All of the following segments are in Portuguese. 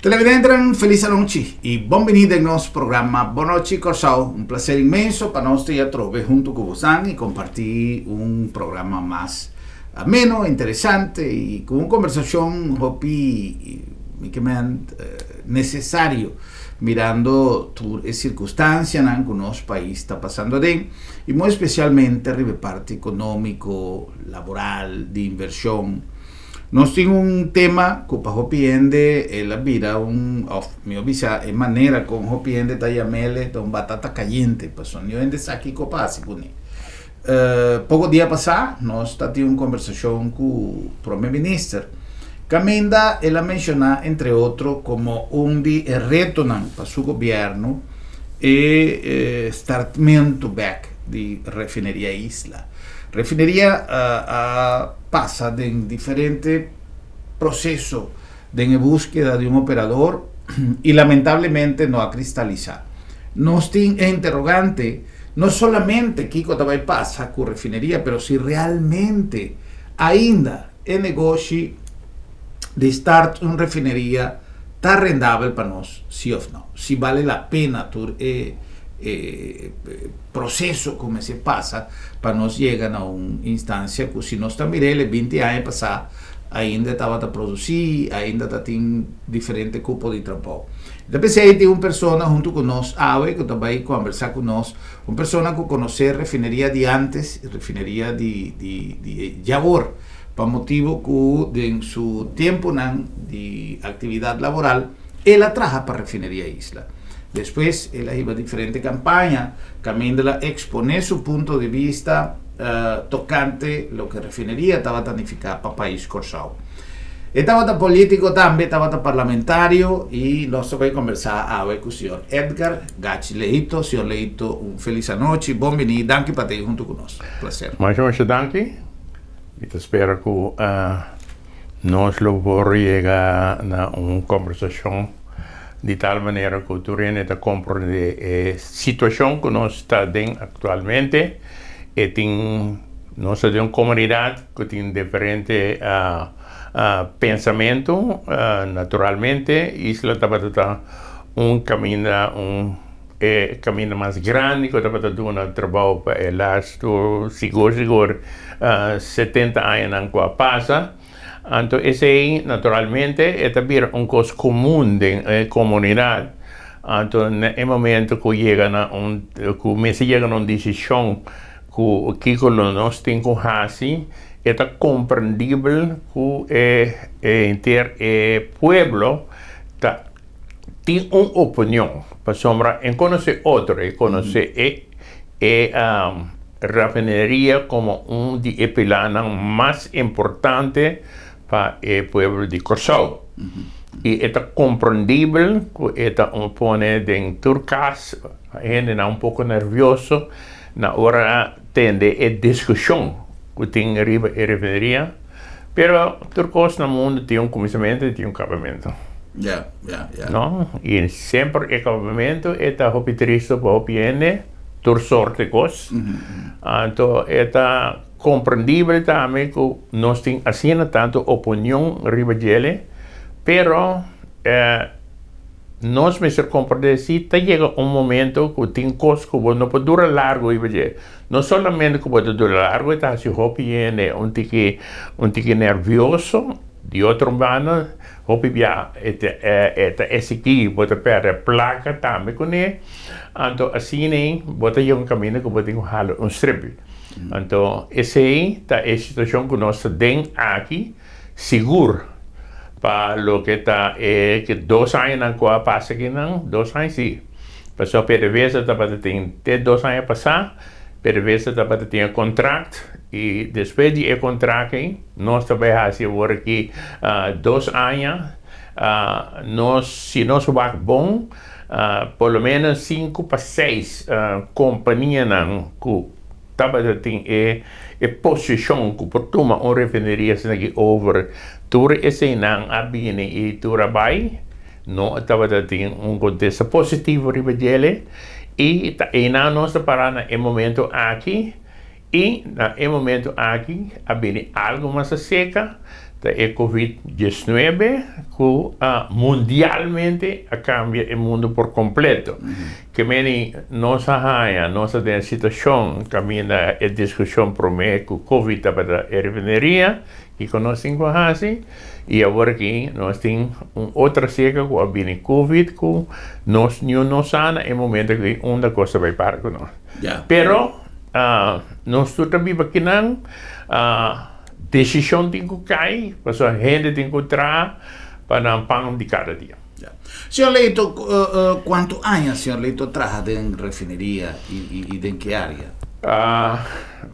Televidente, felice noche y bienvenido a nuestro programa Bonochi Corsao. Un placer inmenso para nosotros ya trove junto con vosotros y compartir un programa más ameno, interesante y con una conversación necesario mirando las circunstancias que nuestro país está pasando de y muy especialmente a parte económico, laboral, de inversión. Nós temos um tema que para hopiende ela vira me avisa é maneira com hopiende tayamele de batata caliente, passou eu ainda aqui com passe pune. Pouco dia passado nós está tendo uma conversação com o primeiro-ministro. Caminda ela menciona entre outros como de reto para o governo e startamento back de refineria Isla. Refinería pasa de diferentes procesos de búsqueda de un operador y lamentablemente no ha cristalizado. Nos tiene interrogante no solamente qué pasa con refinería, pero si realmente ainda el negocio de start una refinería está rendable para nosotros, sí o no, si vale la pena processo como se passa para nós chegar a uma instância que se nós estamos mirando 20 anos passar ainda estava a produzir, ainda tem diferente tipo de trabalho. Então pensei que tem uma pessoa junto com nós, que também conversar com nós, uma pessoa que conhece a refineria de antes, refineria de agora, para motivo que em seu tempo de atividade laboral, ela trabalha para a refineria Isla. Después, ella iba a diferentes campañas, Camila exponer su punto de vista tocante lo que refinería estaba planificada para el país Corsao. Estaba político también, estaba parlamentario y nosotros vamos a conversar con el señor Edgar Gachi Leito. Señor Leito, un feliz noche, bienvenido, danke para estar junto con nosotros. Placer. Muchas danke. Y te espero que nos lo por llegar a una conversación de tal manera que tú tienes que comprender la situación que nos está dando actualmente. Nos es una comunidad que tiene diferentes pensamientos. Naturalmente, Isla está un camino más grande que está haciendo un trabajo para el lado seguro 70 años que pasa. Entonces, ese naturalmente es también un cosa común de la comunidad. Entonces, en el momento que llegan a una decisión que nos tiene que hacer, es comprendible que el pueblo tiene una opinión. Para sombra, en conocer otro, conocer refinería como un de los pilares más importantes para el pueblo de Corsao. Y es comprendible que esto pone en turcas, gente un poco nervioso, ahora tiene discusión que tiene arriba la refinería, pero turcos en el mundo tiene un comienzo y tiene un acabamiento. Ya. ¿No? Y siempre el acabamiento es triste para el tur sorte cos. Entonces, es comprendible también que no estén haciendo tanto opinión arriba de él, pero nos me se comprende si llega un momento que tiene cosas que no puede durar largo y no solamente que puede durar largo, está así viene un tique nervioso, de otro mano, ya ese aquí puede perder placa también con él. Entonces, así bota un camino que puede jalar un strip. Entonces, esa es la situación que nos den aquí, seguro, para lo que está, que 2 años que pasa aquí, 2 años sí. Pasó per vez, está para tener 2 años pasar, per vez está para tener contrato, y después de ese contrato, nos va a hacer aquí 2 años, si nos va bom, por lo menos 5 para 6 compañías que estaban en posición que por tomar una refinería over todo ese año viene y todo vai, no estaba en un contexto positivo ribadele y no está parando en el momento aquí y en el momento aquí viene algo más seca. de COVID-19 que mundialmente cambia el mundo por completo. Que meni nossa raia, nossa situação caminha a discussão para mim que o COVID está para a refineria e que nós temos assim e agora aqui nós temos outra seca que a vir COVID que nós não sana é momento que uma coisa vai para com nós. Pero nós também aqui não decisão tem que cair, porque a gente tem que entrar para o pão de cada dia. Señor Leito, ¿cuántos años, señor Leito, trabaja en refinería y de en qué área?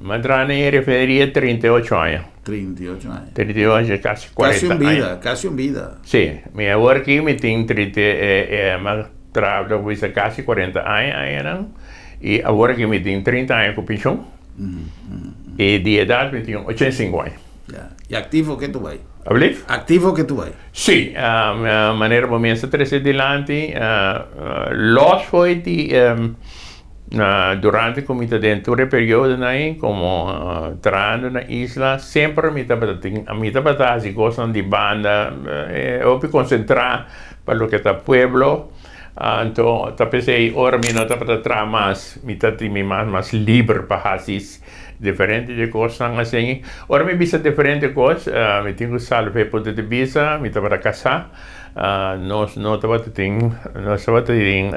Me en refinería 38 años. 38 años. 38 años, casi 40 años. Casi un vida. Sí, mi ahora aquí me tengo 30, trabajo casi 40 años, y ahora que me tengo 30 años con pensión, y de edad me tengo 85 años. ¿Y activo que tú vas? Alsjeblieft? Activo que tú vas? Sì, maniera momento 13 adelante, los foi durante il comitato dentro il periodo come trando na isla, sempre mi tapata si cosa di banda, o più concentrare per lo che sta pueblo, então tapesei ora mi non tapata tra mi tati mas libre para hasis diferente de coisas assim. Ora me bisa diferente coisas, me tenho salve por de bisa, me tava casar, nós não tava tem, nós tava tem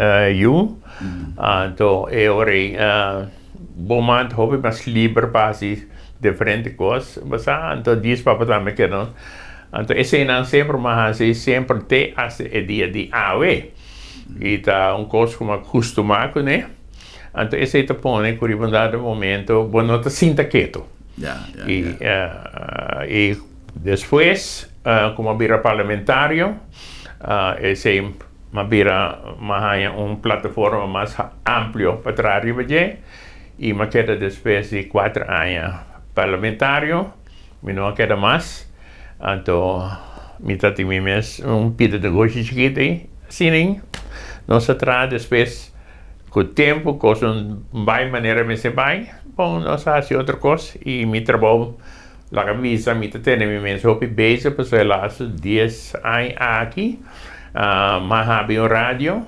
então é ora bomant hobby mas livre para si diferente coisas, mas então diz para também que não. Então esse não sempre mas sempre te as é dia de AW. E tá coisa como acostumado, né? Então, esse é o ponto que em dado momento, você não se sente quieto. E depois, como vira parlamentário, esse vira uma plataforma mais ampla para trabalhar e me queda depois de 4 anos parlamentário, me não queda mais. Então, me tá tem mesmo pedido de negócio chiquito, assim, não se trata depois com o tempo, com uma maneira me se vai, bom, nós fazemos outra coisa e me trabalho lá camisa, me tem mesmo hobby base, porque lá 10 anos aqui, mas habe um rádio,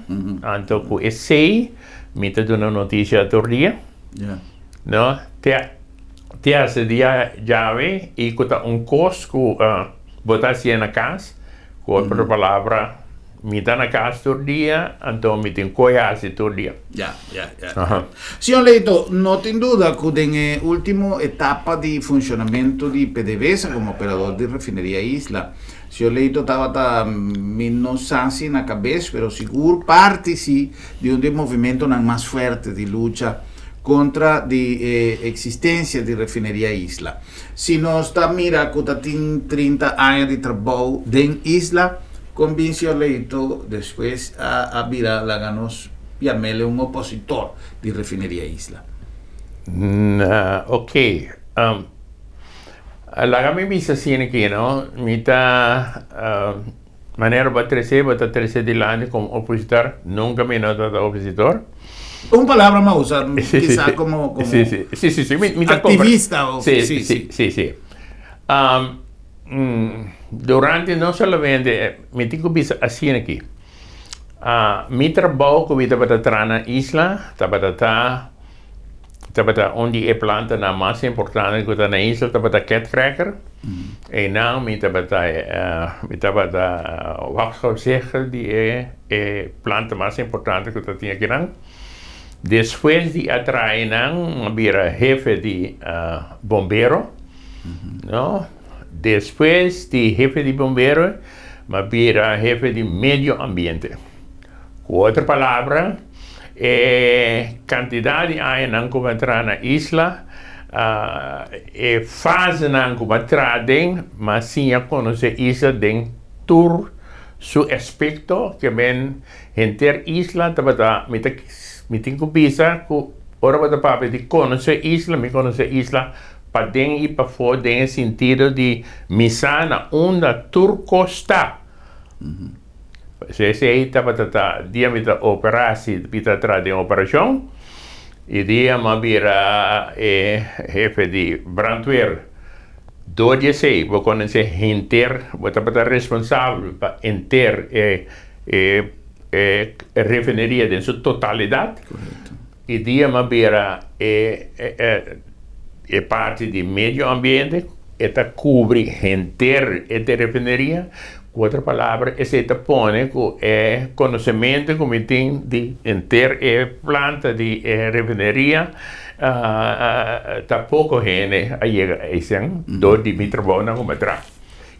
então com esse me tem uma notícia todo dia, não, te esse dia já vem e com coisa que botar assim na casa, com outra palavra mi dá na casa todo dia, então me tem coisa todo dia. Señor Leito, no tem dúvida que en la última etapa de funcionamiento de PDVSA como operador de refinería Isla, señor Leito estaba no sé na cabeça, pero seguro parte sí de un movimiento más fuerte de lucha contra la existencia de refinería Isla. Si nos mira que tiene 30 años de trabajo en Isla, convinció Leito después a virar la ganos llamarle un opositor de refinería Isla. Ok. La gama visa tiene aquí, ¿no? Mita manera va a crecer adelante como opositor, nunca me nota de opositor. Una palabra más usar, quizá como sí, activista. Sí. Durante non solamente mi tengo bisa assim aqui. Mi trabalho que vi para entrar na isla, tabata onde é planta na mais importante que está na isla, tabata cat cracker. E não mi tabata wat zeggen die é planta mais importante que está aqui não. Depois de atrair não, vira jefe de bombeiro, não? Depois de jefe de bombeiro, mas vira jefe de meio ambiente. Com outra palavra, quantidade de anos que entrar na isla, fase que entrar dentro, mas sim a conhecer a isla dentro todo seu aspecto, que vem enter isla, me tenho que pensar que ora para de conhecer a isla, me conhecer a isla para dentro e para fora, tem o sentido de missar na onda turcosta. Se esse aí estava dia de operação, de operação, e dia vira jefe de brandweer 12 vou conhecer inter, vou estar responsável para inter refineria em sua totalidade. Correto. E dia mabeira é parte de meio ambiente, esta cobre inter refineria. Com outra palavra, esse põe é conhecimento como tem de inter planta de refineria. Tá pouco gente aí assim, do de me trabalhar como atrás.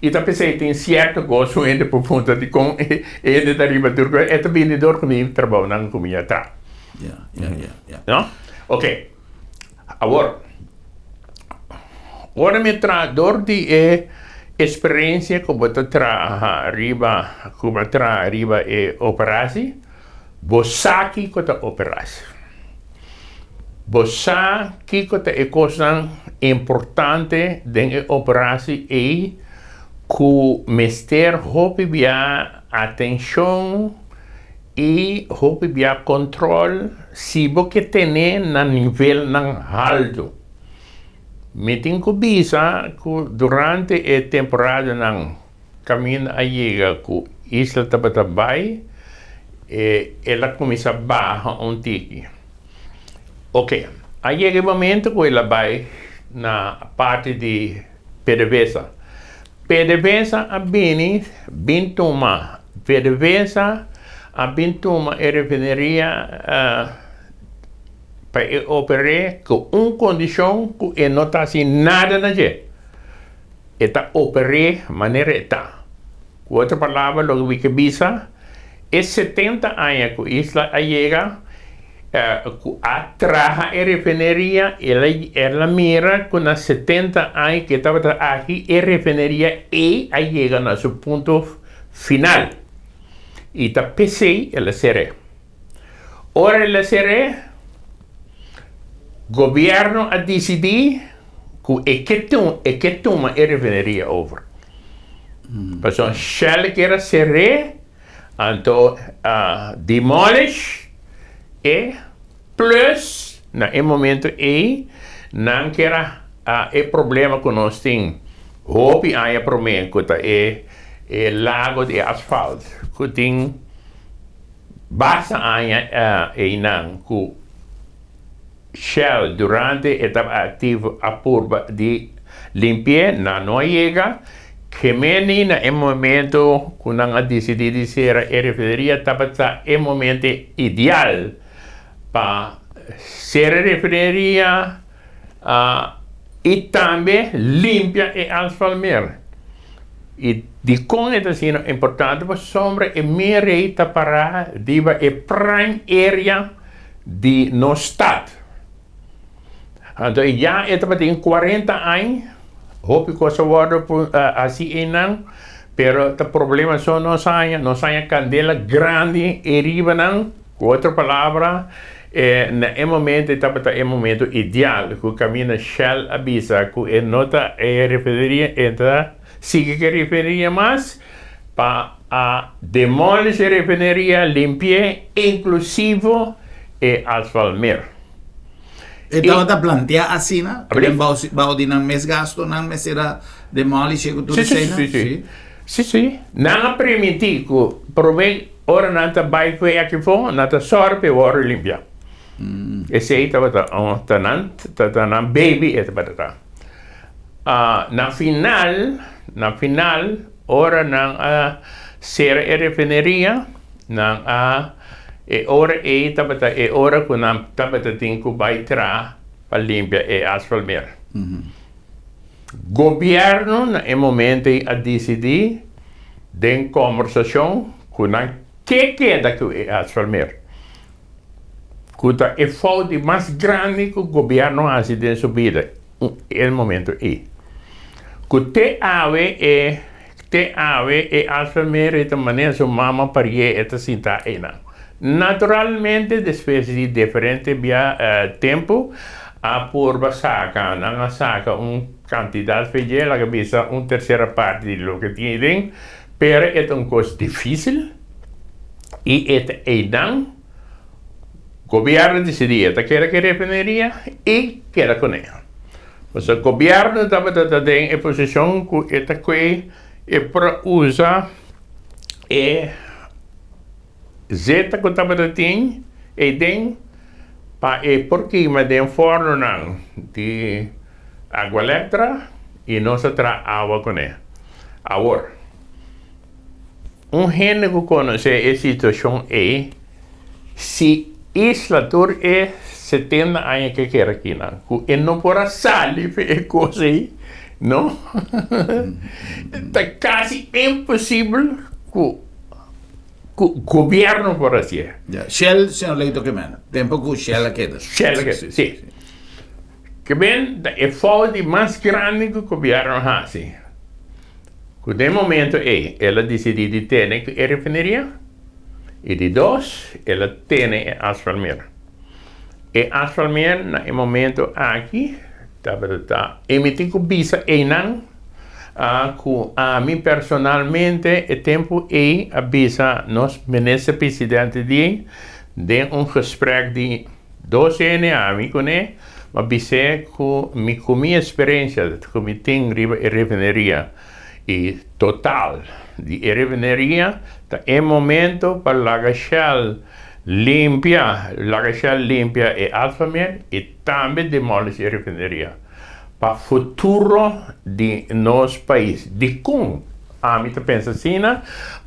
E tá pensei tem certo gosto ainda por conta de com ele da riba turco é também vendedor que me trabalha como atrás. Yeah. Não? Ok. Agora me traz dor de experiência como tra riba operação. Você que tá operação. Você que é coisa importante dentro da operação é que o mestre houve atenção e houve controle se você tem na nível alto. Me tem que bisa que durante a temporada ng caminho a chega que isla Tabatabay ela começa a baixar tiki. Ok, aí chega o momento que ela vai na parte de PDVSA. PDVSA a bintuma. PDVSA a bintuma é refineria para operar com condição que não está assim nada na gente. Está operar maneira está. Com outra palavra, logo que bisa, é 70 anos que isla a chega atrás a refineria, ela mira com as 70 anos que estava aqui, a refineria e a chega no seu ponto final. E está PC, ela será. Ora ela será, governo a decidir que toma a refineria over. Então, Shell quer será, então demolish e plus na momento não quer problema que nós temos. Hope há problema que é lago de asfalto que tem basta não que Shell durante a etapa ativa a curva de limpeza não chega que menina em momento que não decidido ser a refineria estava em momento ideal para ser a refineria e também limpar e asfaltar. E de com é assim importante para sombra e minha reita para diva a prime area de no estado. Então já estava tem 40 anos, hope que essa water assim não, pero o problema só não sai candela grande e riba não, com outra palavra, no momento estava em momento ideal, que caminha Shell avisa que nota refineria entra sigue que refineria mais para demolir a refineria, limpar, inclusive e asfaltar. Então está planteado assim, né? Vai dar mais gasto, não mais será demolish que tudo isso, Sim. Não permitir que provém ora não está vai foi aqui fora, não está sorte ora limpar. Esse aí estava tá baby estava na final ora não ser a refineria não ora estava ora que não estava tem que vai tra para limpar e asfaltar. Governo no momento a decidir de conversação com que queda que é asfaltar. Que é falta mais grande que o governo faz em sua vida. É o momento aí. Que te ave e asfaltar de maneira que mama paria esta cinta aí não. Naturalmente, depois de diferente tempo, a porba saca quantidade federal, a cabeça terceira parte de lo que tienen, pero é coisa difícil e não o governo decidia que era que refineria e que era com ela. Pues el gobierno estaba en posición que esta que para usar zeta que estava tem para porque mas tem forno não de água elétrica e nós tra água com ele. Agora, gente que conhece a situação se isla tour 70 anos que quer aqui não, e não pode sair para coisa aí, não? Está quase impossível que governo por assim. Shell, senhor Leito Quemena, tempo que Shell aqui. Shell aqui, sim. Que bem, é falta mais grande que o governo assim. Que de momento ela decidiu de ter a refineria e de dois, ela tem a Asfalmer. E Asfalmer, no momento aqui, está emitindo visa não. Que a mim personalmente o tempo avisa nós ministro presidente de gesprek de 12 anos com ele, mas disse que com minha experiência que me tem refineria e total de refineria é momento para a Shell limpia e Alphamer e também demolir a refineria. Para o futuro de nosso país. De como a mim pensa assim,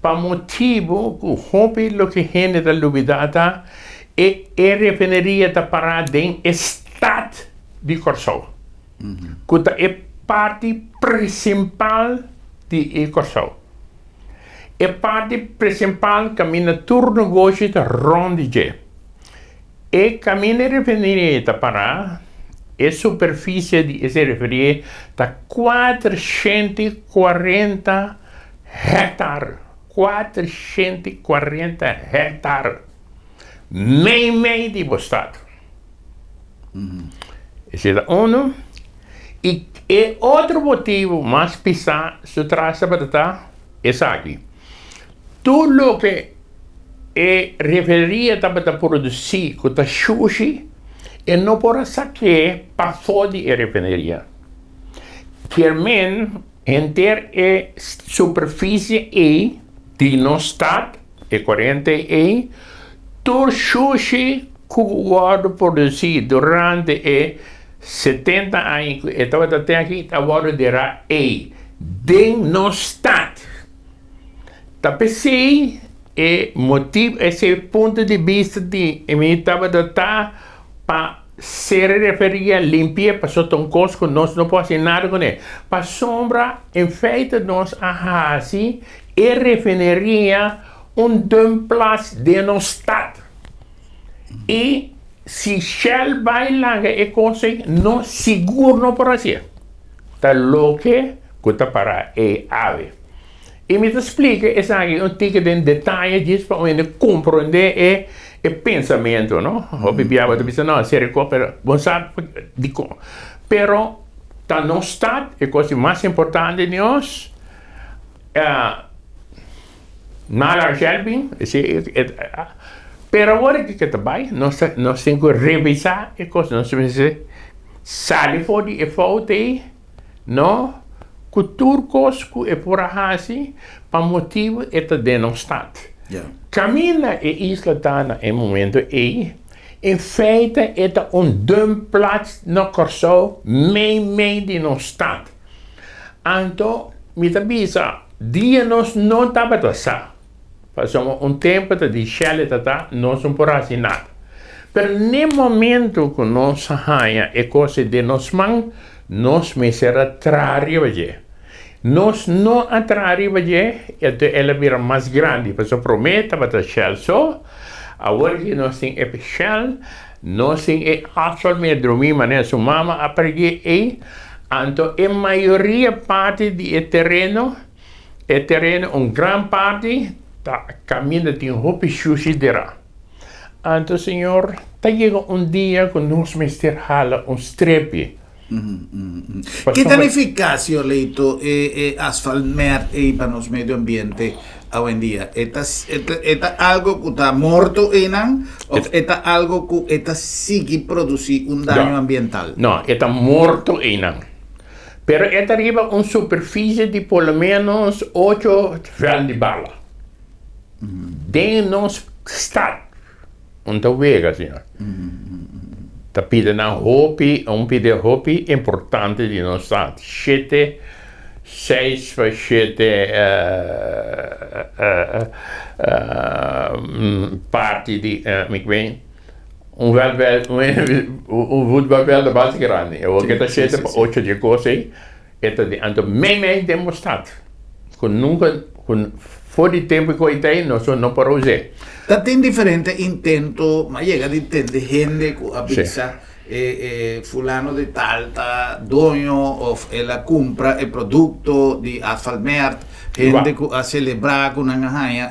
para motivo que o hobby lo que gente da lubidata e a refineria está parada em estado de Corsol. Que é parte principal de Corsol. É parte principal caminha turno negócio da ronde. E caminha refineria está parada. A superfície de se referir a 440 hectares. 440 hectares. Meio de estado. Esse é um. E outro motivo mais pisar se trata para esse aqui. Tudo que a referia para produzir, que está sushi, e não pode saber para fora da refineria. Quermen, entre a superfície de nosso estado, e 40 todo sushi que o produzido durante 70 anos, e estava até aqui, agora dirá de nosso estado. Tapecei, motivo, esse ponto de vista de, me estava para se referir a limpar, para soltar coisa, nós não podemos fazer nada com ele. Para sombra, em feito, nós assim, e refineria dumplaz de nosso estado. E se Shell vai lá, é coisa, não seguro não pode ser. Está louco, que está para a ave. E me explica, esse aqui, ticket em detalhe disso, para eu compreender e pensamento, não? O bibiaba dice não, se recupera, bom sabe, dico. Pero tá no estado, é coisa mais importante de nós. Nada Shelby, pero agora que também nós temos que revisar a coisa, nós temos que sair fora e falta, não? Cultura cosco é por assim, para motivo é de não estado. Camina e isla Tana em momento em feite é dumplaz no Corsol, meio de nosso estado. Então, me avisa, dia nós não estava passar. Passamos tempo de Shell nós não podemos fazer nada. Mas no momento que nós saímos e coisa de nós mãos, nós me será atrair. Nós não atraímos, ela vira mais grande, porque promete para Shell só. Agora que nós temos Shell, nós temos atualmente dormir, mas sua mama aprende então a maioria parte do terreno, grande parte, caminha de roupa sujeira. Então, senhor, chega dia que nós me hala strepe. ¿Qué tan eficaz, Leito, asfaltar para el medio ambiente hoy en día? ¿Es algo que está muerto o es algo que está sigue producir un daño ambiental? No, está muerto pero es arriba una superficie de por lo menos 8 velhos de bala. De nos está onde vega, senhor. Tá pedindo roupa importante de nós estado. 6 para 7 parte de, voetbal de base grande. Eu vou que 7 para 8 de coisa aí. Então, mesmo demonstrado. Com fora de tempo que eu tenho, não para usar. Tem diferente intento, mas chega de entender gente que avisa fulano de tal, tá dono, ou ela compra o produto de asfaltar, gente que a celebrar com uma ganha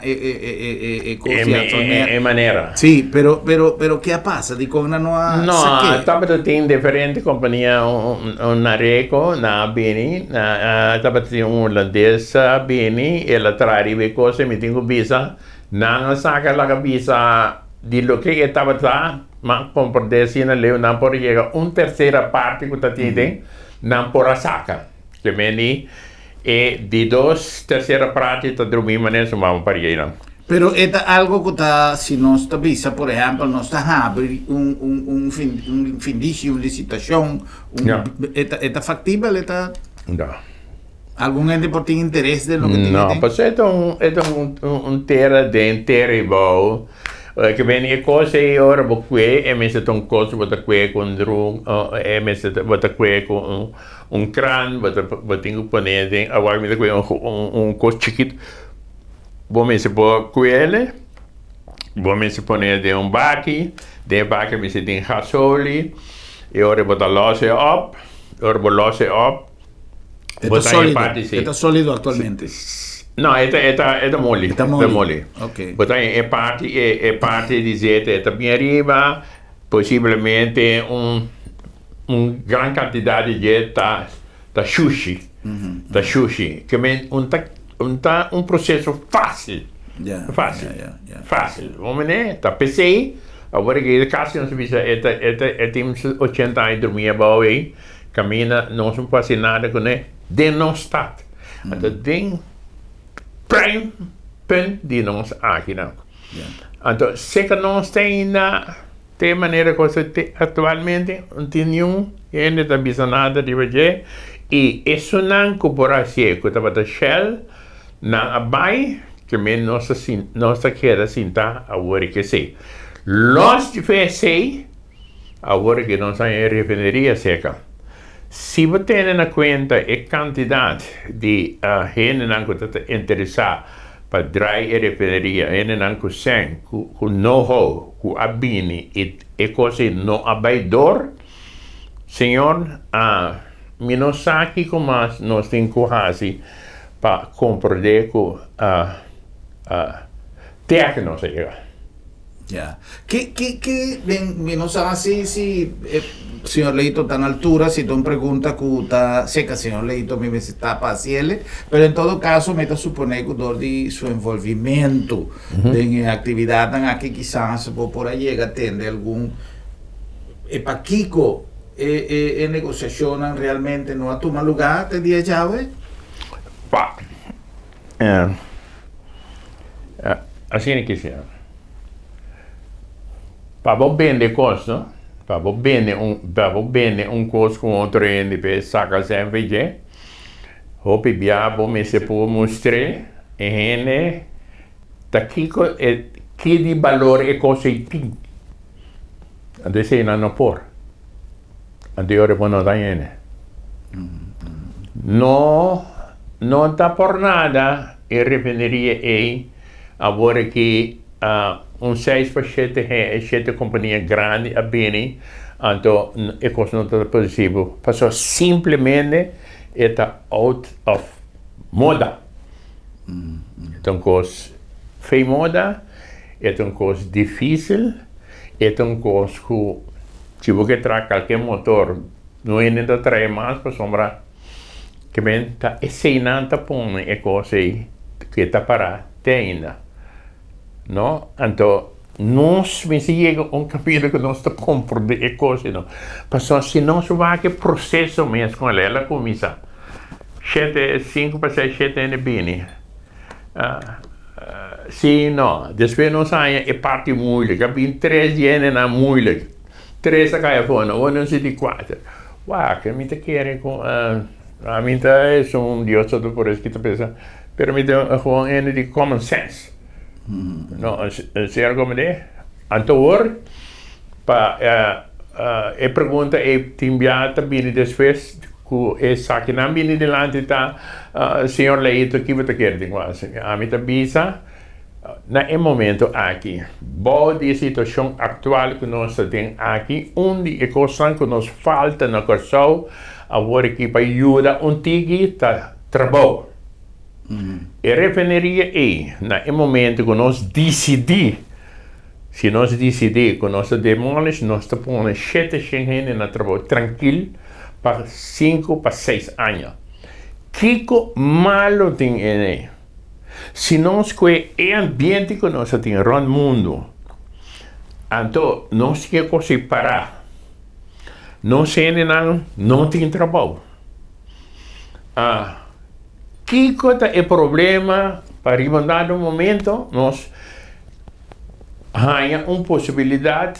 coisa de asfaltar. É maneira. Sim, pero que passa? De como não há... No, tabat tem diferente companhia, Nareco, na Bini, tabat tem holandesa, Bini, ela traz coisa, me tenho visa, não saca lá visa de lo que estava lá, mas compreende na lei não pode chegar terceira parte que está tendo, não pode sacar, que meni e de 2 terceira parte está dormindo maneira vamos para aí não. Pero é algo que está, se nós está visa, por exemplo, nós está abre findício, licitação, é factível, Não. Algum ente por ter interesse no que tem? Não, mas é terra de terribau, que vem coisa e ora boque, é mesmo tão coisa bota que com drum, é mesmo bota que com crânio, bota tem que poner, agora me dá coisa chiquito. Bom, se pôr coelho, bom, se poner de baque, de baque me se tem rasoli, e ora bota losse up, Está sólido actualmente. No, è mole. Está mole. Ok. Botar é parte de zeta, é bem arriba, possivelmente gran quantidade de zeta da sushi. Da sushi, que é processo fácil. Fácil. Vamos né? Tá pensei, agora que caso não se visa, tem 80 anos dormia boa aí, caminha, não se passa nada com ele, de não está. Então tem prime punt de nós aqui não. Então se que nós tem de maneira que atualmente não tem nenhum ainda está visa nada de fazer e isso não corporação que estava da Shell na abai que men nossa queda sinta agora que sei. Los de FSA agora que nós temos refineria seca. Se você tem na conta a quantidade de gente que está interessada para dry a refineria, gente que sem, que know-how, que abine e coisa não abaidor, senhor, me não sabe como nós temos que fazer para compreender que técnicos que não sabe se senhor Leito está na altura, si tú preguntas que está seca, senhor Leito, me está paciente, pero en todo caso me está supone que de su envolvimiento en actividad que quizás por ahí llega a tener algún paquico en negociación realmente no ha tomado lugar te día llave. Assim que se para vender coisa, para vender coisa com outro NDP saca sempre de hope biabo me se può mostrare e daqui que de valor é coisa e tem ande sei não por ande ora não dá não tá por nada e refineria agora que 6 para 7 companhias grandes a bem, então é coisa não está possível. Passou simplesmente está out of moda. Então coisa feia moda, é uma coisa difícil, é uma coisa que se você traz qualquer motor não ainda trai mais para sombra que bem tá ensinando põe e coisa aí que tá para tem ainda, não? Então nós me chega caminho que nós está comprando e coisa não, porque se nós vai que processo mesmo com ela começa 5 para 6 7 anos bem, sim não, depois nós sai é parte moeilijk, bem 3 anos na moeilijk, 3 a cair fora, ou não se de 4, uau, que me te querem com a mim tá é um Deus todo por isso que tu pensa, pero me dá gewoon een de common sense. No, se argumente, antor, e pergunta e timbiata bini después, que sa que não bini delante tá, senhor leito que você quer de quase, a mim tá bisa, na momento aqui, boa de situação atual que nós temos aqui, onde é coisa que nos falta na corção, agora aqui para ajuda tigi tá trabalho. E refineria é, no momento que nós decidimos, se nós decidimos que nós demolamos, nós pomos 7 gente na trabalho tranquilo para 5 para 6 anos. Que malo tem aí? Se nós que é ambiente que nós temos no mundo, então nós temos que parar. Nós não tem trabalho. Que é o problema para em dado momento nós ganhamos uma possibilidade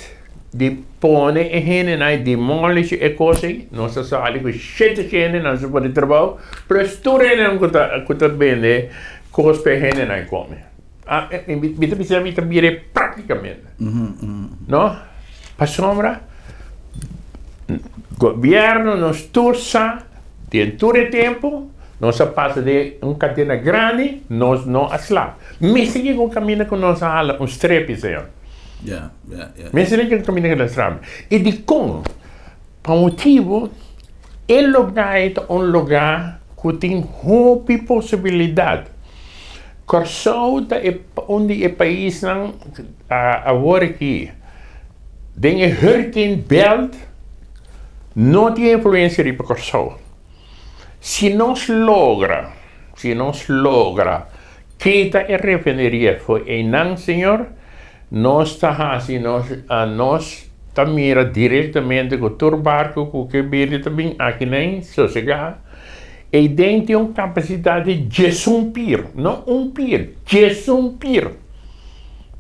de pôr em gente na demolish e coisa nós saímos com 7 gente na sua de trabalho para estudar não que tá bem coisa para gente na come me precisa me também praticamente não para sombra governo nos turça tem todo o tempo nós passa de cadena grande, nós não aslap. Mas se que caminha com nós ala strepe, senhor. Mas se que caminha com strepe. E de como, por motivo, o lugar é lugar que tem muita possibilidade. Corsou é onde o país não agora aqui, tem a hurricane belt, não tem influência de Corsou. Se nós logra, que a refineria foi não, senhor, nós está assim, nós mira diretamente com o barco que vem também aqui nem sossegar e tem uma capacidade de sumpir, não de sumpir.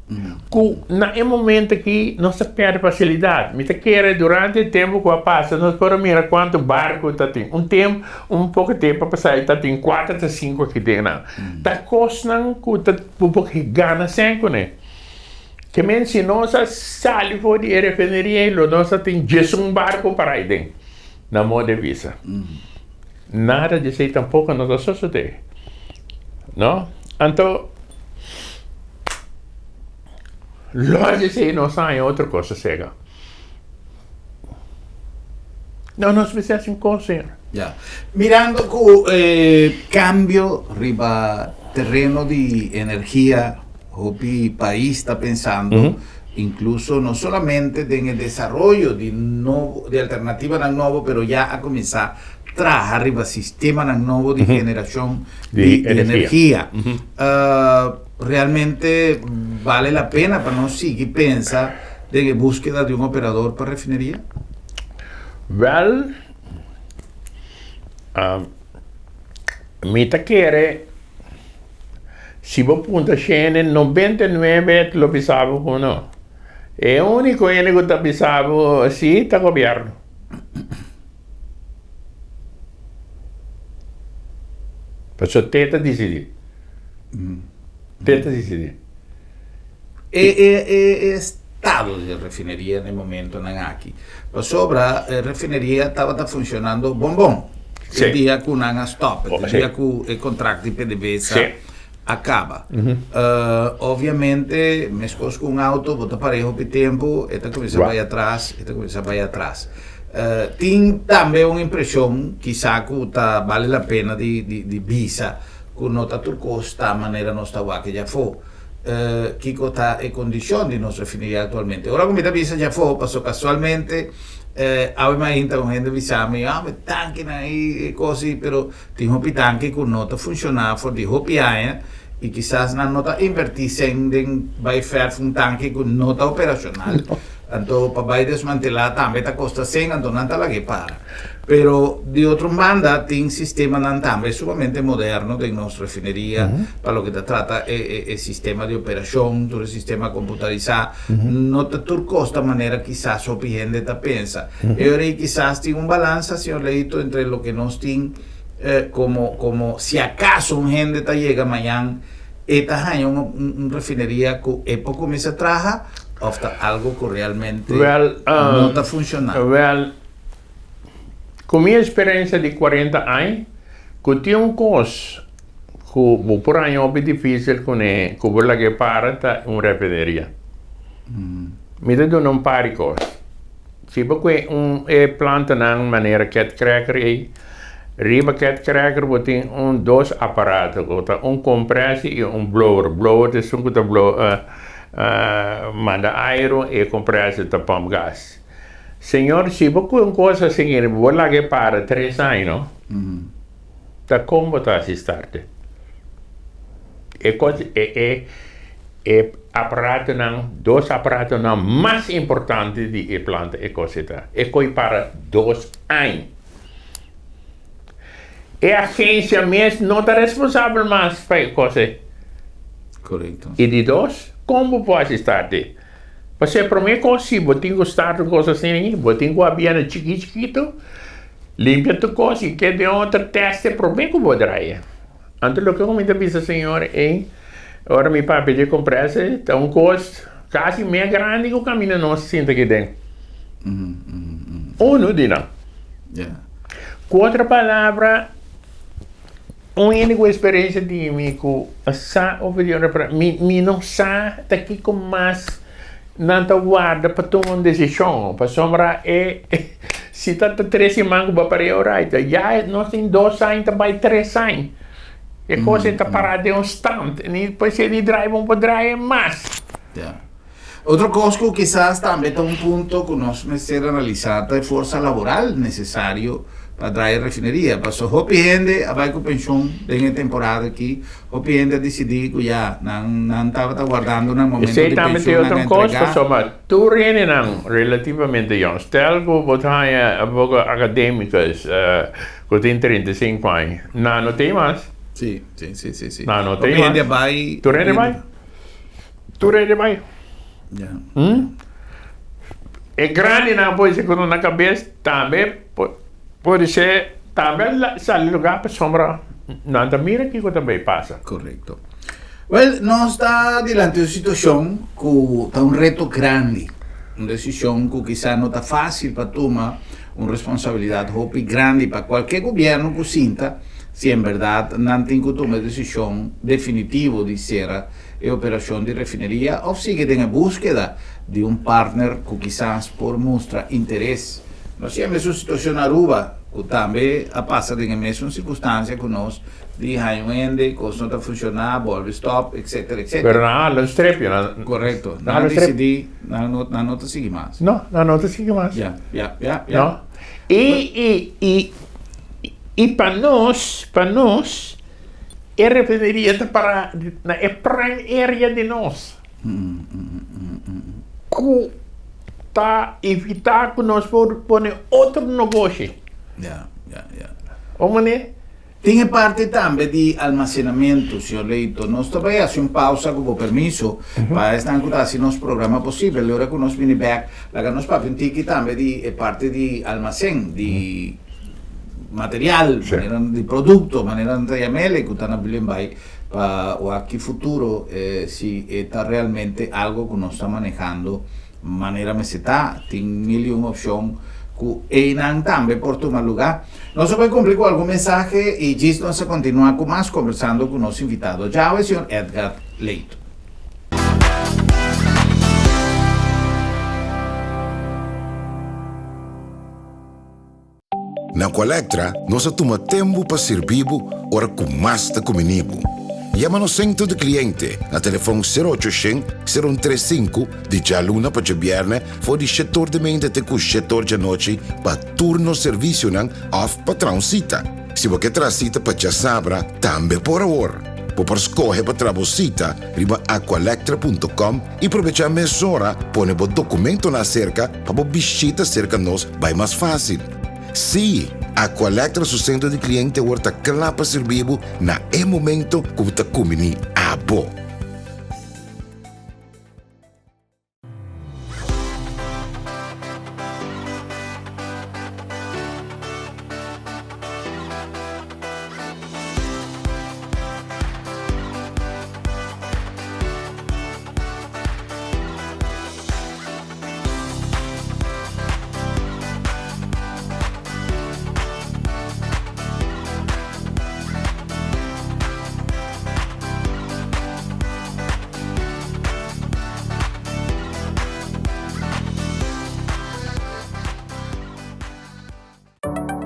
No momento que nós perde facilidade, mas quer durante o tempo que passa, nós podemos mirar quanto barco está tem. Pouco tempo para sair, está tem 4 a 5 que tem não. Está custando que está um pouco gana sempre, né? Que men se nós saímos fora de refineria, nós tem um barco para aí dentro, na moda de visa. Nada de ser tampouco nós sociedade, não? Então lógico que não sai outra coisa cega. Não, nós precisamos coisa. Mirando o cambio riba terreno de energia, o país está pensando, incluso no solamente en el desarrollo de alternativas nuevas, pero ya a comenzar a trabajar arriba sistema nuevo de generación de energía. Realmente vale la pena para no seguir pensando de búsqueda de un operador para refinería? Well, mi quiere, si vos punta scene, 99 lo pensavo o no. E unico che pensavo, sì, sta governo. Perciò tenta di decidir. Tenta decidir. Estado de refinería en el momento aquí. La sobra refinería estaba funcionando bombón. Sì. Il dia che non stop, il sì. dia che i contratti per PDVSA sì. acaba. Ovviamente, me scosco un'auto, vota parejo per tempo e te comincia a ir atrás, e te comincia a ir atrás. Tengo también una impresión, quizá que vale la pena de visa, que no está turcosa, de manera no está que ya fue. Kiko está en condición de nos refinería actualmente. Ahora como visa ya fue, pasó casualmente, ave mainta con gente visami, me tanque ahí così, pero tengo pitanque con nota funcionar for di hopiaia e quizás na nota invertirse en vai fer un tanque con nota operacional. Tanto para desmantelar también te costa 100, entonces no la que para. Pero de otra banda, tiene un sistema también sumamente moderno de nuestra refinería, para lo que te trata el sistema de operación, todo el sistema computarizado. No te costa manera quizás o gente te piensa. Y ahora quizás tiene un balance, si ho leído, entre lo que nos tiene, como si acaso un gente te llega mañana, esta es una refinería que poco me se traja, ofta algo que realmente no está funcionando. Com minha experiência de 40 anos, que tinha coisa que por ano é difícil que por lá que para uma refineria. Me deu não pare coisa. Se porque planta na maneira que cracker aí, riba cat cracker tem dois aparatos, compressor e blower. Blower é um que manda ar e compressor tá pump gás. Senhor, se você uma coisa assim, vou lá que para 3 anos, tá como está se starte? Aparato não, dois aparatos não mais importantes de planta e coisa tá. Coi para 2 anos. E a agência mesmo não está responsável mais para coisa. Correto. E de 2, como pode starte? Porque para mim é possível, tenho que estar com coisas assim, tenho que abrir chiquito, limpar tu coisa e que de outro teste, para mim que vou dar. Antes do que eu me disse, senhor, agora meu pai pediu compressa, então coisa quase meio grande que o caminho não se sente aqui dentro. Ou não, não. Com outra palavra, uma única experiência de mim que não sabe daqui com mais não guarda para tomar uma decisão, para sombra se está 3 semanas para right, já nós tem 2 anos, vai 3 anos, e coisa está parada de instante, e depois ele drive para drive mais. Outra coisa que quizás também está ponto que nós precisamos ser analisado é a força laboral necessário para trazer refineria. Passou hopi gente vai com pensão em temporada aqui, hopi gente decidiu que já não estava guardando no momento de pensão. Também tem outra coisa, pessoal, tu rende não relativamente young. Stel que você tem acadêmicas que tem 35 anos, não tem mais. Sim. Não tem mais. Tu rende mais? Tu rende mais? É grande na posição na cabeça também. Pode ser, também sai lugar para sombra, não mira que também passa. Correto. Well, nós está diante de uma situação que está um reto grande, uma decisão que quizás não está fácil para tomar, uma responsabilidade muito grande para qualquer governo que sinta, se em verdade não tem que tomar decisão definitiva de ser a operação de refineria, ou se tem a búsqueda de partner que quizás por mostrar interesse. Nós temos uma situação na Aruba, que também passa na mesma circunstância que nós, de Haimende, que não está funcionando, volve stop, etc. Mas não strepio. Correto. Não decidi, não está seguindo mais. Não está seguindo mais. Já. E para nós, a refineria está para a prime area de nós. Para evitar que nós ponhamos outro negócio. Tem parte também de armazenamento, senhor Leito. Nós também fazemos pausa com permisso para estar se nosso programa possível. Agora que nós vamos back, nós vamos ter também de parte de armazém, de material, de produto, maneira de trabalhar, que está na Bilenbai para o aqui futuro, se está realmente algo que nós estamos manejando. Maneira meseta, tem 1.000 opções que não também por tomar lugar. Nós vamos cumprir com algum mensagem e disso nós continuar com mais conversando com o nosso invitado. Já o senhor Edgar Leito. Na Colectra, nós tomamos tempo para servir ora com mais de comigo. Llámanos centro de cliente a telefone 0800 035 di già luna per viernes fuori settore de mente te cu settore de noche pa turno servizio nan off patrão cita. Se você tra cita pa già sabra, tambe por ora. Por scorrere per travo cita riba aqualectra.com e aprovechar mezz'ora pone bo documento na cerca pa bo visita cerca nos vai mais fácil. Sì, Aqualectra su centro di cliente worta clapa servibu na e momento kuta kumini abo.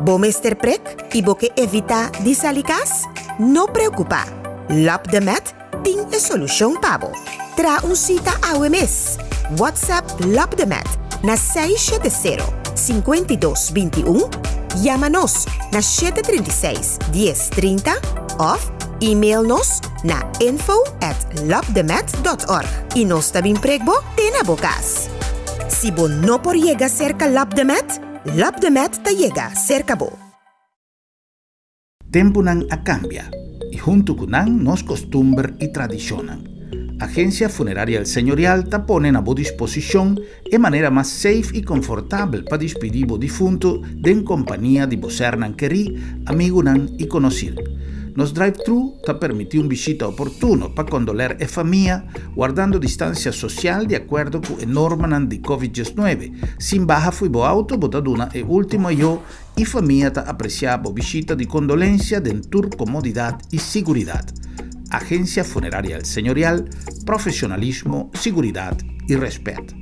Bo Mr. Prek, ibo que evita disalicas? No preocupa. Lap de Met ting e solution pabo. Tra un cita AWMS. WhatsApp Lap de Met na 670-5221. Llámanos na 736-1030 of e-mail-nos na info@lapdemet.org. Y nos tabing pregbo tena bokas. Si bo no por llega cerca Lap de Met, Lap de Met te llega cerca bo. Tempo nan a cambia y junto con nan nos costumbre y tradicionan. Agencia Funeraria El Señorial ta ponen a bo disposición de manera más safe y confortable para despedir bo difunto en compañía de voser nan queri, amigo nan y conocido. Nos drive-thru ta permite un visita oportuno para condoler e famiglia guardando distancia social de acuerdo con la norma di COVID-19. Sin baja fui bo auto, botaduna e último yo y familia ta apreciabo visita de condolencia dentur comodidad y seguridad. Agencia Funeraria El Señorial, profesionalismo, seguridad y respeto.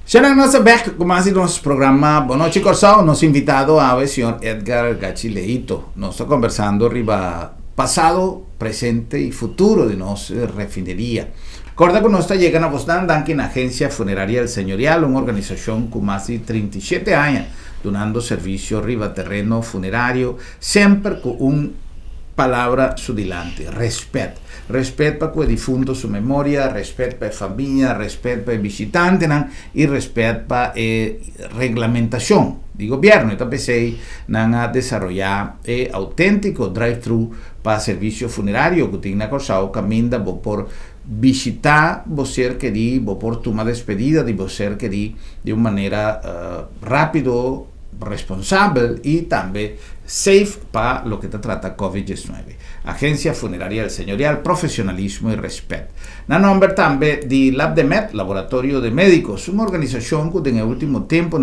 Siamo nós back com mais nosso programa Boa Noite Corsão. Nosso invitado é o senhor Edgar Gachileito. Nós estamos conversando riba passado, presente e futuro de nossa refineria. Recorda que nós chegamos a Boston Duncan na Agência Funeraria El Señorial, uma organização com mais de 37 anos, donando serviço riba terreno funerário, sempre com palavra su dilante, respeto. Respeto para o defunto, sua memória, respeto para a família, respeto para o visitante e respeto para a regulamentação do governo. Então, pensei a desenvolver autêntico drive-thru para serviço funerário que tem na Corsao, caminha por visitar você que por tomar despedida de você que de uma maneira rápida, responsável e também safe para lo que te trata COVID-19. Agencia Funeraria El Señorial, profesionalismo y respeto. Na nombre también de Lab de Met, Laboratorio de Médicos, una organización que en el último tiempo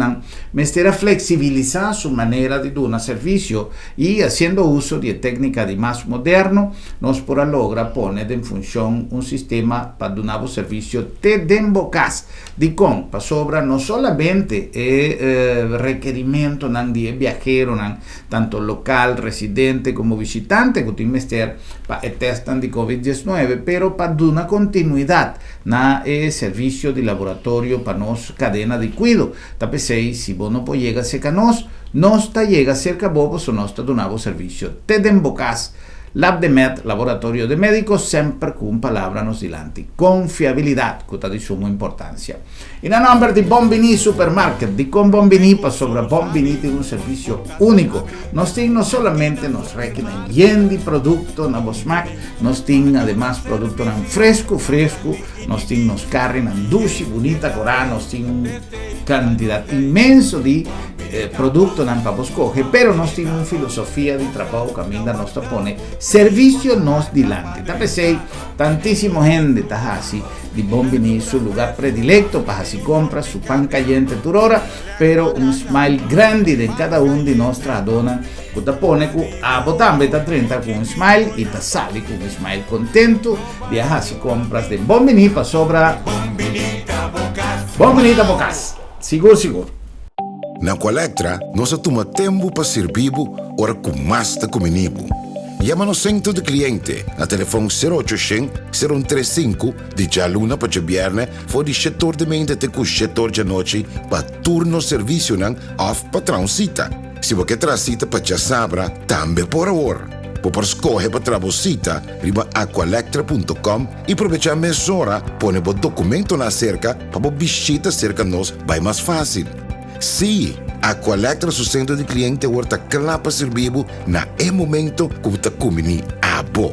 me está flexibilizando su manera de dar servicio y haciendo uso de técnica de más moderno, nos por logra poner en función un sistema para dar un servicio de dembocas de con para sobra no solamente requerimiento de viajero, tanto local, residente como visitante que tiene para el test de COVID-19, pero para dar una continuidad na servicio de laboratorio para nos cadena de cuidado. Tapesei, si vos no puede llegar cerca nos ta llega cerca vos o nos ta donavo servicio. Te den bocas. Lab de Met, Laboratorio de Médicos, sempre con palabra nos dilante. Confiabilidad, que è di summa importanza. In a nombre di Bombini Supermarket, di con Bombini pa sopra Bombini di un servizio unico. Nos tiene no solamente nos requieren bien di producto na Bosmac, nos tiene además producto nan fresco, nos tiene nos carri nan dulci, bonita, corà, nos tiene un cantidad inmenso di producto nan pa Boscoge, pero nos tiene una filosofía di trabajo caminda nos pone servicio nos dilante. Tapesei, tantissimo gente está así di Bombini su lugar predilecto para si compra su pan caliente turora, pero un smile grande de cada uno de nuestra dona que te pone a botambe ta 30 con un smile y te sale con un smile contento de así compras de Bombini para sobra Bombini ta bocas. Bom bonita bocas. Seguro. Na Colectra, nós toma tempo para servir ora com mais da comunibo. Llama no centro de cliente a telefone 0800 035 di già luna per viernes for di setor de mente te cu setor de noche pa turno servizio nan off patrão cita. Se você traz cita para já sabra, também por hora. Por escolher para trabalhar riba aqualectra.com e aproveitar meia hora, põe o documento na cerca para visita cerca nós vai mais fácil. Sim, Aqualectra su centro de cliente horta clapa servibo na momento que você comini abo.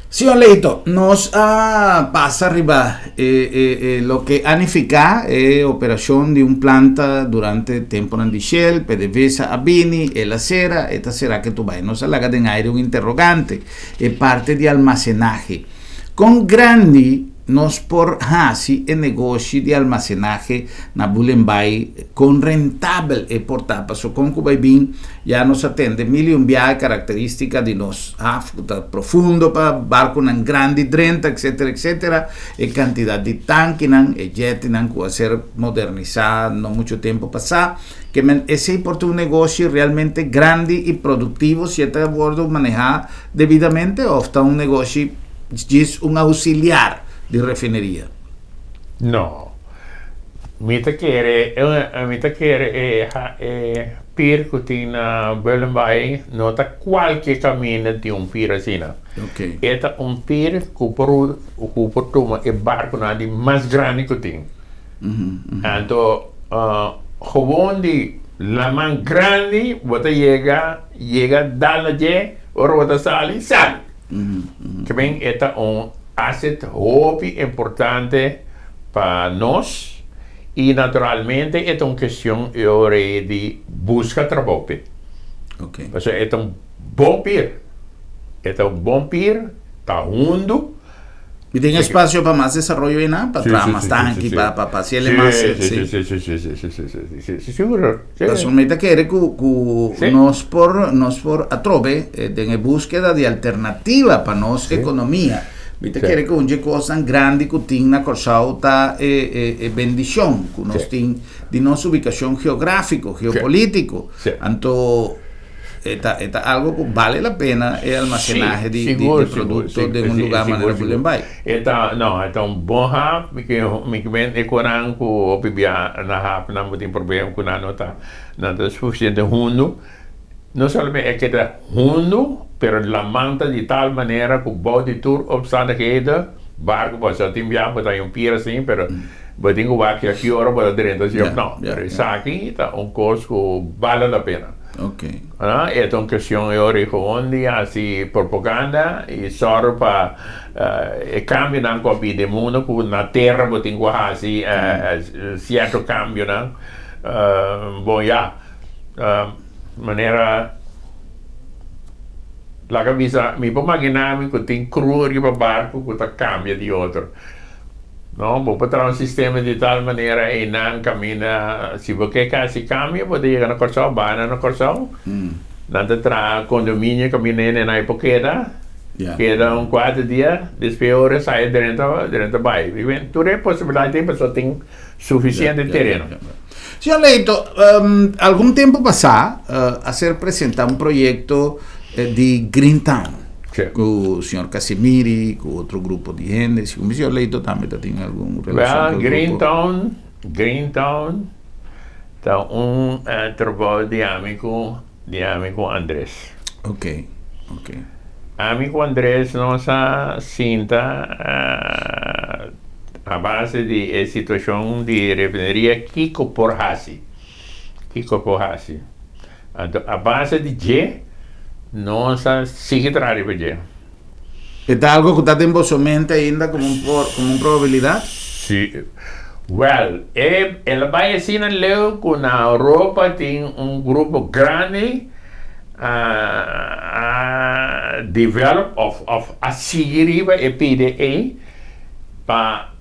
Señor Leito, nos pasa arriba lo que anifica operación de un planta durante tiempo en Shell, PDVSA Abini, la cera, esta será que tú vas, nos alaga en aire un interrogante, parte de almacenaje. Con grandi nos por hasi e negoci di almacenaje na Bulenbai con rentável e portapa so con Cubaibin ya nos atende million via característica di nos profundo pa barco nan grandi drenta etcétera e cantidad di tanki nan e jet nan può ser modernizada no mucho tiempo pasa que ese importa un negocio realmente grande y productivo si está a bordo manejado debidamente o está un negocio es un auxiliar di refineria. No, mi tachiere per cutina Bulenbai nota qualche cammino di un pirasina. Ok. Eta un pir cupo tuma e barco na di mas grande cutin. Anto gewoon di la man grande wata llega dalla je or wata sali. Que ben eta un asset hobby importante para nós e naturalmente é uma questão de busca de trabalho. Okay. Então é bom pir, está junto. E tem espaço para mais desenvolvimento, né? Para tramas tanque, para se ele mais. Sim, seguro. Personalmente quer que nós por atrove em busca de alternativa para nossa economia. Viste quer que uma coisa grande que tem na corsalta é bendição, que nós tem de nossa ubicação geográfica, geopolítico. Então é algo que vale a pena é almacenaje de produtos de um lugar maneira Bulenbai. É um bom hap, porque me econan que o bibia na hap não tem problema com não tá suficiente hundo. Não somente é que é hundo, pero la manta de tal maneira que o bode tour omstandigheden barco pode ser timbiar, pode ter pira assim, pero pode ter aqui hora para dentro assim, não. Isso aqui tá curso que vale a pena. Ok. É uma questão onde assim propaganda e só para cambio na copia do mundo que na terra pode ter assim certo cambio não. Bom maneira la camisa mi può immaginare che tem cru riba barco che cambia di altro no può portare un sistema di tal maniera e non cammina si perché si cambia può dire una cosa bene una cosa tanto tra condominio cammina in epoca queda un quarto dia después ora sai dentro vai tutte le possibilità di tempo tem suficiente terreno. Señor Leito, algún tiempo pasado, hacer presentar un proyecto de Green Town con el señor Casimiri, con otro grupo de gente. Si el señor Leito también tiene alguna relación con Green Town, está un trabajo de amigo Andrés. Ok. Amigo Andrés nos cinta a base de situação de refineria Kiko Porhasi. A base de G, nós sigue trabalhando. ¿Está algo que está en vossa mente ainda como uma probabilidade? Sim. Well, ela vai assim na leu que na Europa tem grupo grande develop of a seguir e PDE para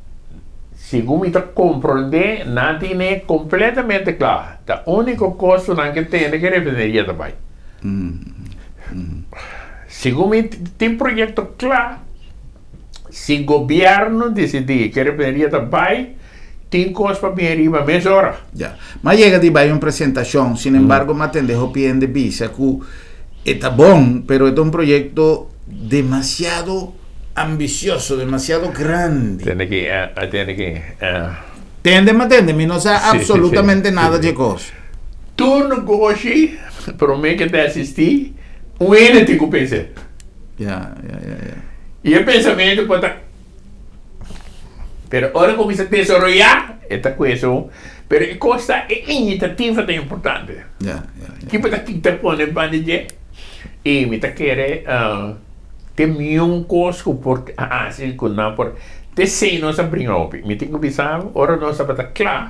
Segundo me compreender, não tem completamente claro. A única coisa que tem que refineria também. Segundo tem projeto claro. Se o governo decidir que refineria também, tem coisa para vir arriba mais hora. Ya. Mas llega de vai uma apresentação, sin embargo, me atende o pien de visa que está bom, pero es un proyecto demasiado ambicioso, demasiado grande. Tiene que Atende, mi no sabe Sí, absolutamente sí, nada sí. de cosas. tu negócio, para mim que te assisti, o N tem que pensar. Ya. E o pensamento pode estar. Pero ahora comienza a desarrollar esta cuestión, pero la cosa es iniciativa tan importante. Ya. Que puede quitar poner bandilla y me quiere ter um costo por assim com não por te sei nós abrir op me tenho que pensar ora nós para estar claro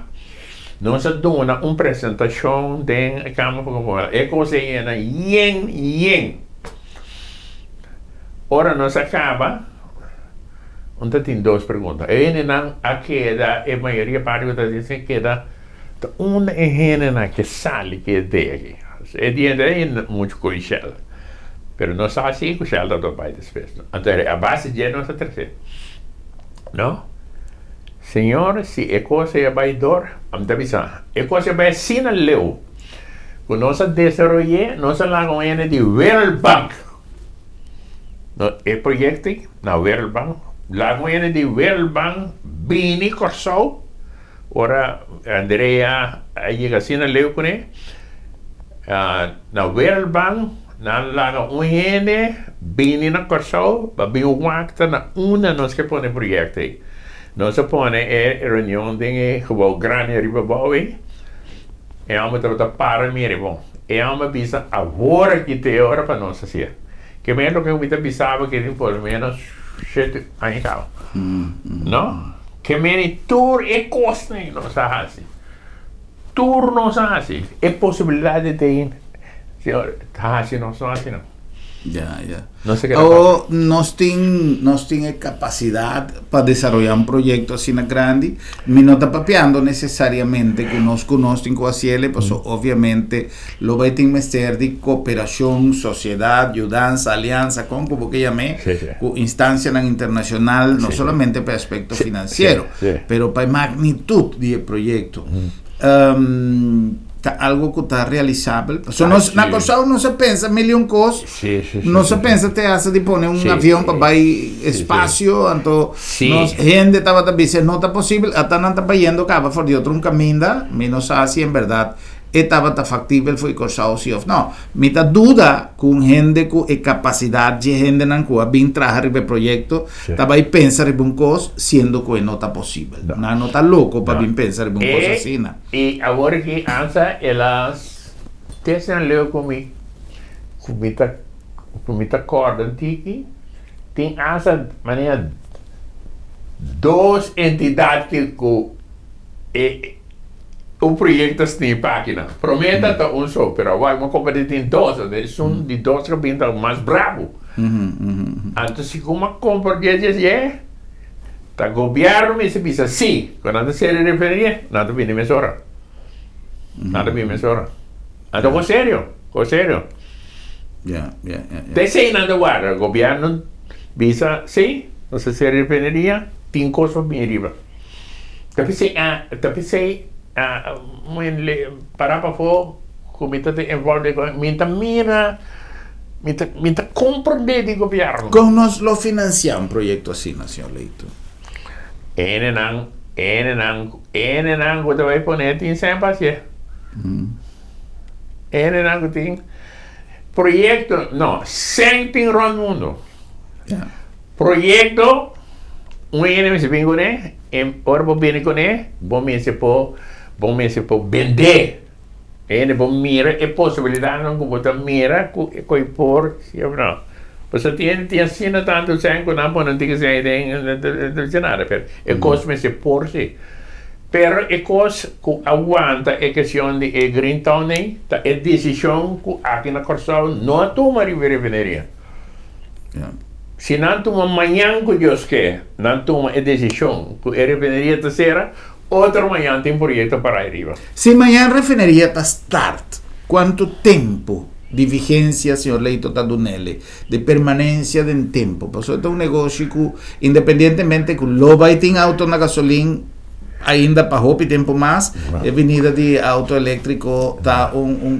nós dona uma apresentação de câmara para é coisa na yen ora nós acaba onde tem duas perguntas não a queda a maioria parte da dizem queda uma é que sale que é de é de muito colchão. Pero no sa así que se alta todo país después. Entonces, a base de nuestra tercera. ¿No? Señor, si é coisa é baidor, vamos avisar. É coisa é sin el leo. Que nós desarrollamos, nós lá en de World Bank. No, é projeto na World Bank. Lá en de World Bank, Bini Corsou. Ora, Andrea, llega sin el leo com ele. Na World Bank, na laga bini na corso, babi wakta na una nós que pone projeto aí. Nós pone reunião de gewoon grande ribabaui. E amo tra para mire bom. E amo bisa agora que te hora para nós assim. Que menos que eu me pensava que por menos 7 anos cá. Não? Que menos tour e costa nós assim. Tour nós assim. É possibilidade de ter senhor, tá assim não só assim não. Ya. No sé qué O nós tem capacidade para desenvolver projeto assim na grande, mas não está papeando necessariamente que nós tem com a CL, pues obviamente lo vai ter mestre de cooperação, sociedade, ajudança, aliança, como que chamei, com instância internacional, não somente para aspecto financeiro, pero para magnitude do projeto. Algo que está realizável. Na Corsau não se pensa milhão coisas. Não se pensa te hace de poner um avião para ir espaço. Então, gente estava dizendo não está possível. Até não está indo acaba por de outro caminho. Mas não sabe se em verdade estava factível foi Corsau sim ou não. Me dá dúvida com gente com capacidade de gente não com bem trabalhar no projeto. Estava aí pensar em coisa sendo que não está possível. Não está louco para bem pensar em coisa assim. E agora que ansa elas testam leu comigo corda tiki tem essa maneira duas entidades que o projeto está em página. Prometa tá só, pero vai uma competição em dois, de dois que pinta mais bravo. Então se como compra que tá governo me se pensa sim, quando se referia, nada bem mesora. Nada bem mesora. Então com sério. Te sei nada guarda, o governo visa sim, não se referia, tem coisa bem arriba. Tapi sei para fora, comita te envolve com minta compreender de governo. Como nós lo financiamos um projeto assim, senhor Leito? Enenang, quando vai poner tem sempre assim. Enenang tem projeto, não, sempre no mundo. Projeto, ene se vem com ele, ora vou vir com ele, bom me se por vender. Ene bom mira é possibilidade não como tá mira coi por, se não. Você tem assim tanto sangue não pode ter que ser de nada, pero é coisa se por si. Pero é coisa que aguanta a questão de Greentown nem, é decisão que aqui na Corsau não toma revereria. Se não toma amanhã que Deus quer, não toma a decisão que a refineria terceira, outra manhã tem projeto para arriba. Se amanhã a refineria está start, quanto tempo de vigência, senhor Leito, está dando nele? De permanência de tempo? Porque é um negócio que, independentemente que o vai ter auto na gasolina, ainda para roupa tempo mais, a venida de auto elétrico está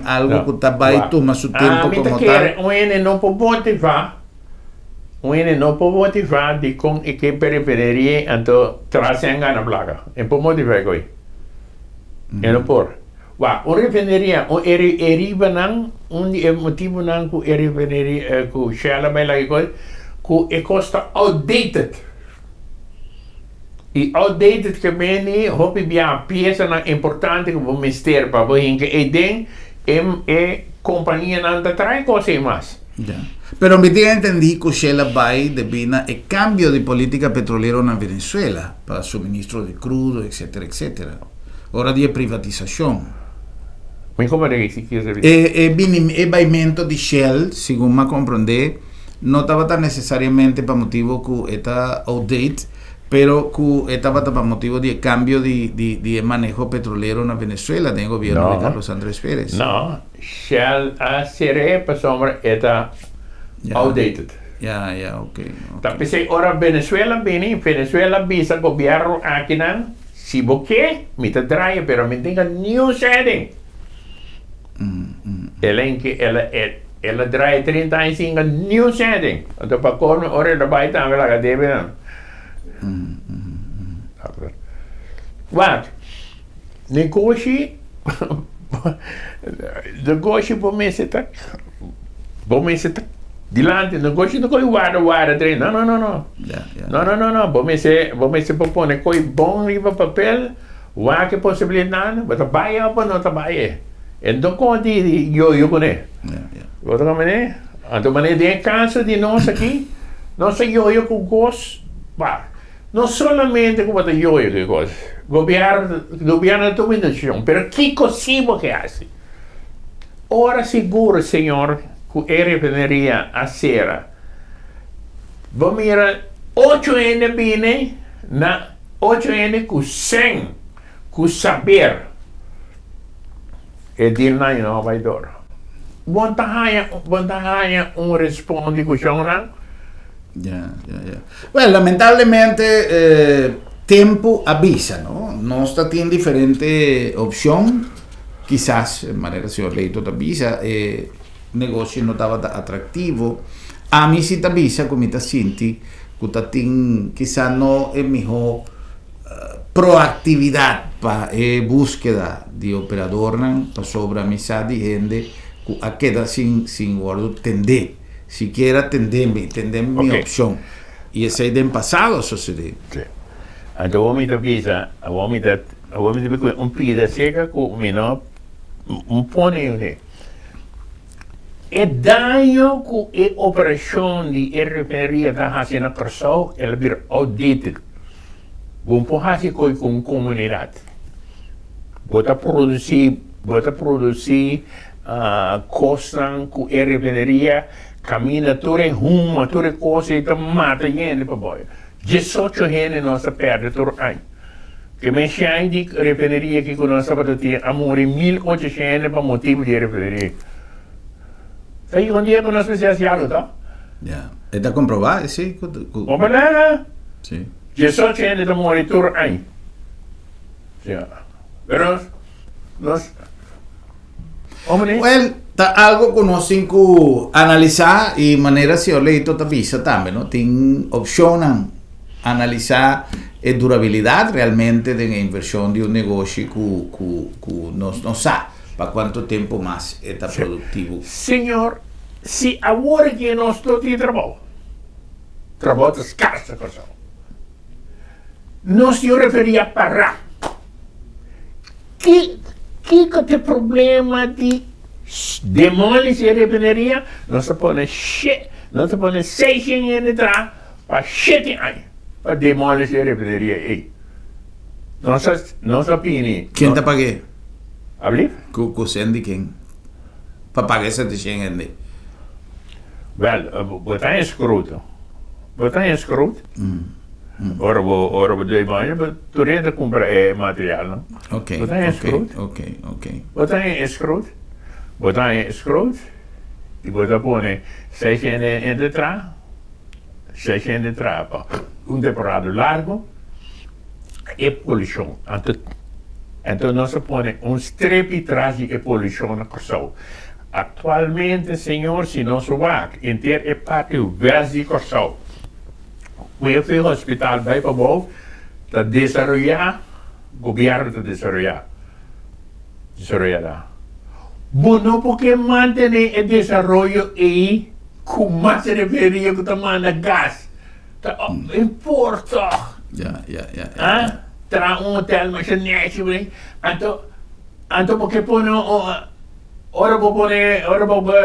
algo que está vai tomar seu tempo como tal. Não pode motivar. Não pode motivar de com a equipe refineria então trazem a placa. Não pode motivar com isso. Não pode. Uma refineria, eriba não, motivo não que a refineria, que o Shell vai lá que custa outdated. E outdated que vem, hobby bia peça não importante que vou mister para ver que é den, companhia não está traz coisa mais. Yeah. Pero me tengo entendido que Shell vai devina el cambio de política petrolera en Venezuela para suministro de crudo, etcétera, etcétera. Ahora de privatización. ¿Cómo es que quieres decir? El vaimento de Shell, según me comprende, no estaba tan necesariamente para motivo que está outdated, pero que estaba para motivo de cambio de manejo petrolero en Venezuela, del gobierno de Carlos Andrés Pérez. No, Shell será para sombra está outdated. Ya, ok. Tapi ahora Venezuela bisa gobierno aquí nan, si boque, me te trae, pero me tenga new setting. Ela trae 35 new setting. Então para como ora da baita ela ga deve nan. Wat? Negócio por mim se tá dilante, negócio não coi guarda tre. Não. Não. Por mim se propõe coi bom riba papel, wa que possibilidade, bota baia ou não tá baia. Então conta eu com ele. Bota como é? Então mané tem cansa de nós aqui, nós eu com gosto, não somente com bota eu que gosto. Governo dominação, pero que possível que hace? Ora seguro, senhor, que a refineria a cera. Vamos mirar 8 anos bem, na 8 anos com 100, com saber. E dir não vai dar. Bontahanha responde com o chão. Ya. Bueno, lamentablemente, tiempo avisa, ¿no? No está tiene diferente opción. Quizás, de manera señor Leito te avisa, negocio no estaba atractivo. A mí sí te avisa, como te sientes, que quizás no es mejor proactividad para búsqueda de operador, para sobre amistad de gente que a queda sin guardo tender. Siquiera tender mi opción. Y ese es en pasado sucedió. Sí. Então vamos te avisa, vamos te pida seca com pone é daño que a operação de refineria está fazendo na Corsol, ela vira outdated. Vamos fazer com comunidade. Bota produzir costan com a refineria, caminha toda rumo, toda coisa e mata gente para boia. 18 gente nossa perde todo ano. Que me chama de refineria que nós estamos tendo amor em 1.800 para motivo de refineria. Aí onde é que nós precisamos, tá? Ya, está comprobado, sí. Comprobado? Sí. 18 gente está morrendo todo ano. Pero nós well, algo que nós temos que analisar e maneira se eu leio toda vista também, não? Tem opção analisar a durabilidade realmente da inversão de negócio que nós não sabe para quanto tempo mais está produtivo. Senhor, se agora que nós estamos trabalhando escassa, nós se referia a parar. Que tem problema de demolir a refineria? Nós põe 6 anos atrás para 7 anos para demolir a refineria. Nossa opinião. Quem te paguei? Abli? Cusen de quem? Para pagar 700 anos. Well, botar escroto. Botar em scroot. Ora vou dois banhos, mas tu renda compra material, não? Ok, Botar em scroot. ok. Botar em scroot. Botar em scroot. E botar põe 600 em detrás. 600 detrás, temporada largo. E poluição. Então nós põe streep atrás de poluição na corção. Atualmente, senhor, se não souber, inteiro é parte do verso de corção. O veel hospital bij Pabov, dat desarrollar, governo está desarrollar. Bueno, porque mantener el desarrollo aí, com mais referia que está mandando gás, tá importa. Ya. Tra um hotel, mas é neto, então porque põe ora vou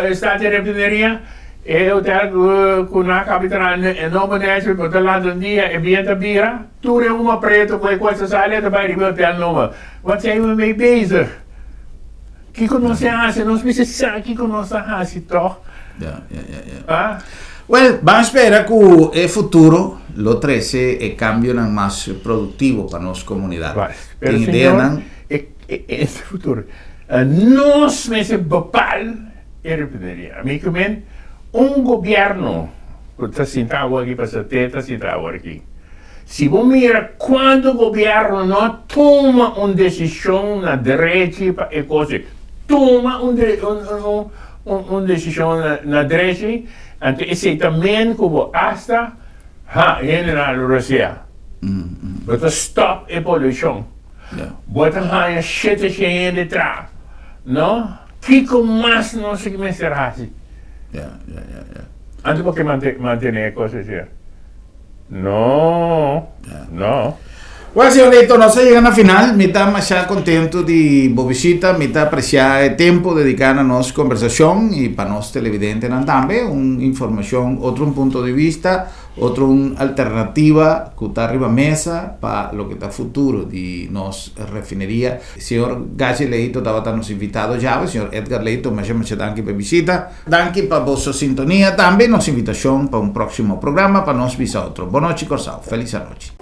estar de refineria. E hotel com na capital não conhece porque lá um dia é bem da bira tudo é uma preto com coisa sale da bairro hotel nova what say we may bezig que conosce assim não precisa que conosce assim toch Well, vamos esperar que o futuro lo 13 e cambio mais produtivo para nossa comunidade. Tem ideia não? Esse futuro nós mesmo bepal e repetir amigo men governo que está sentado aqui para está sentado aqui. Se você mira quando o governo não toma uma decisão na direita e coisa, toma uma decisão na direita, então esse também como hasta general Rússia. Bota stop a poluição. Bota a shit cheia de trás. Não? Que mais não se começará assim? Antes porque manter cosas assim. No. Bueno, senhor Leito, nós chegamos ao final. Me está mais contento de boa visita, me está apreciar o tempo dedicado a nossa conversação e para nós televidentes também, uma informação, outro ponto de vista, outra alternativa que está arriba da mesa para o que está futuro de nossa refineria. Senhor Gassi Leito estava nos invitado já, senhor Edgar Leito, mas chama-se danke para visita. Danke para vossa sintonia também, nossa invitação para um próximo programa, para nós visar outro. Boa noite, Corsal. Feliz noite.